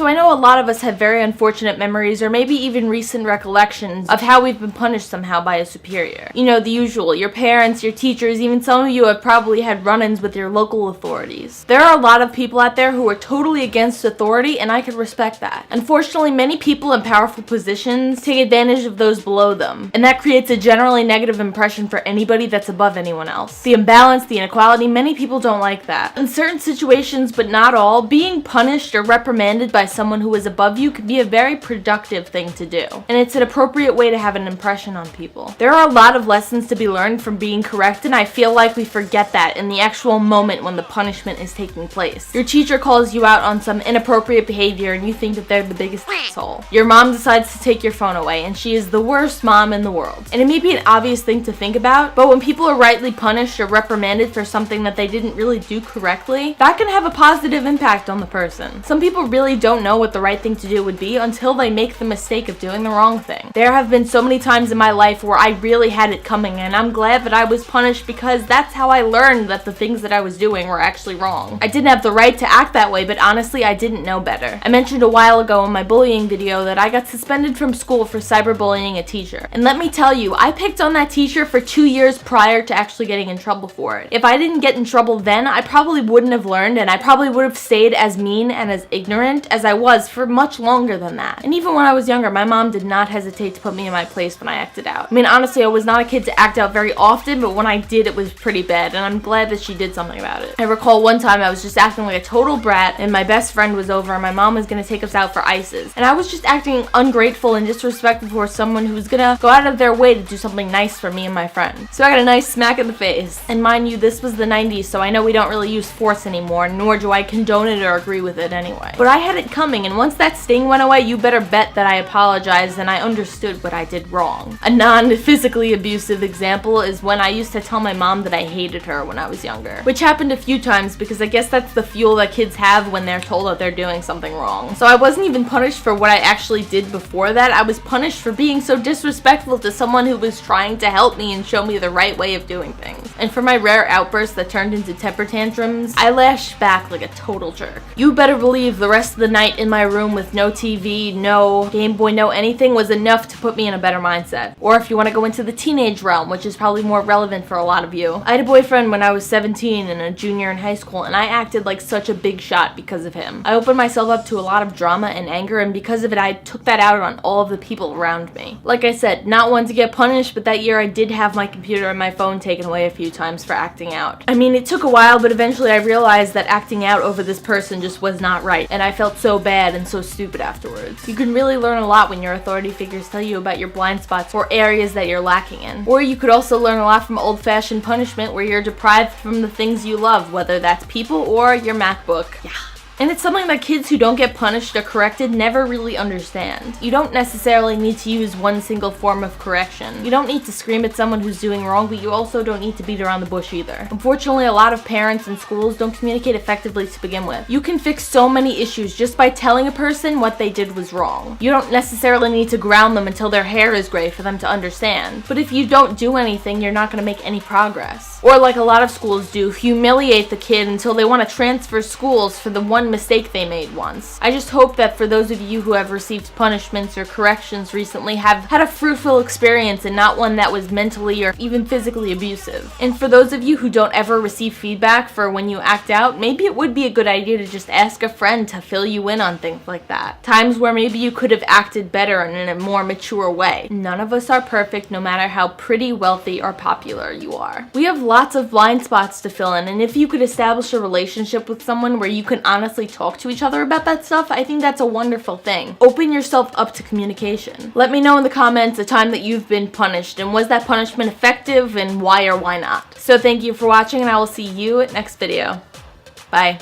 So I know a lot of us have very unfortunate memories or maybe even recent recollections of how we've been punished somehow by a superior. You know, the usual, your parents, your teachers, even some of you have probably had run-ins with your local authorities. There are a lot of people out there who are totally against authority, and I could respect that. Unfortunately, many people in powerful positions take advantage of those below them, and that creates a generally negative impression for anybody that's above anyone else. The imbalance, the inequality, many people don't like that. In certain situations, but not all, being punished or reprimanded by someone who is above you can be a very productive thing to do, and it's an appropriate way to have an impression on people. There are a lot of lessons to be learned from being corrected, and I feel like we forget that in the actual moment when the punishment is taking place. Your teacher calls you out on some inappropriate behavior and you think that they're the biggest asshole. Your mom decides to take your phone away and she is the worst mom in the world. And it may be an obvious thing to think about, but when people are rightly punished or reprimanded for something that they didn't really do correctly, that can have a positive impact on the person. Some people really don't know what the right thing to do would be until they make the mistake of doing the wrong thing. There have been so many times in my life where I really had it coming, and I'm glad that I was punished because that's how I learned that the things that I was doing were actually wrong. I didn't have the right to act that way, but honestly, I didn't know better. I mentioned a while ago in my bullying video that I got suspended from school for cyberbullying a teacher. And let me tell you, I picked on that teacher for 2 years prior to actually getting in trouble for it. If I didn't get in trouble then, I probably wouldn't have learned, and I probably would have stayed as mean and as ignorant as I was for much longer than that. And even when I was younger, my mom did not hesitate to put me in my place when I acted out. I mean, honestly, I was not a kid to act out very often, but when I did, it was pretty bad, and I'm glad that she did something about it. I recall one time I was just acting like a total brat, and my best friend was over, and my mom was gonna take us out for ices. And I was just acting ungrateful and disrespectful for someone who was gonna go out of their way to do something nice for me and my friend. So I got a nice smack in the face. And mind you, this was the 90s, so I know we don't really use force anymore, nor do I condone it or agree with it anyway. But I had it coming, and once that sting went away, you better bet that I apologized and I understood what I did wrong. A non-physically abusive example is when I used to tell my mom that I hated her when I was younger, which happened a few times because I guess that's the fuel that kids have when they're told that they're doing something wrong. So I wasn't even punished for what I actually did before that. I was punished for being so disrespectful to someone who was trying to help me and show me the right way of doing things. And for my rare outbursts that turned into temper tantrums, I lashed back like a total jerk. You better believe the rest of the night in my room with no TV, no Game Boy, no anything was enough to put me in a better mindset. Or if you want to go into the teenage realm, which is probably more relevant for a lot of you, I had a boyfriend when I was 17 and a junior in high school, and I acted like such a big shot because of him. I opened myself up to a lot of drama and anger, and because of it, I took that out on all of the people around me. Like I said, not one to get punished, but that year I did have my computer and my phone taken away a few times for acting out. I mean, it took a while, but eventually I realized that acting out over this person just was not right, and I felt so bad and so stupid afterwards. You can really learn a lot when your authority figures tell you about your blind spots or areas that you're lacking in. Or you could also learn a lot from old-fashioned punishment where you're deprived from the things you love, whether that's people or your MacBook. Yeah. And it's something that kids who don't get punished or corrected never really understand. You don't necessarily need to use one single form of correction. You don't need to scream at someone who's doing wrong, but you also don't need to beat around the bush either. Unfortunately, a lot of parents and schools don't communicate effectively to begin with. You can fix so many issues just by telling a person what they did was wrong. You don't necessarily need to ground them until their hair is gray for them to understand. But if you don't do anything, you're not going to make any progress. Or like a lot of schools do, humiliate the kid until they want to transfer schools for the one mistake they made once. I just hope that for those of you who have received punishments or corrections recently have had a fruitful experience and not one that was mentally or even physically abusive. And for those of you who don't ever receive feedback for when you act out, maybe it would be a good idea to just ask a friend to fill you in on things like that. Times where maybe you could have acted better and in a more mature way. None of us are perfect, no matter how pretty, wealthy, or popular you are. We have lots of blind spots to fill in, and if you could establish a relationship with someone where you can honestly talk to each other about that stuff, I think that's a wonderful thing. Open yourself up to communication. Let me know in the comments a time that you've been punished, and was that punishment effective, and why or why not. So thank you for watching, and I will see you next video. Bye.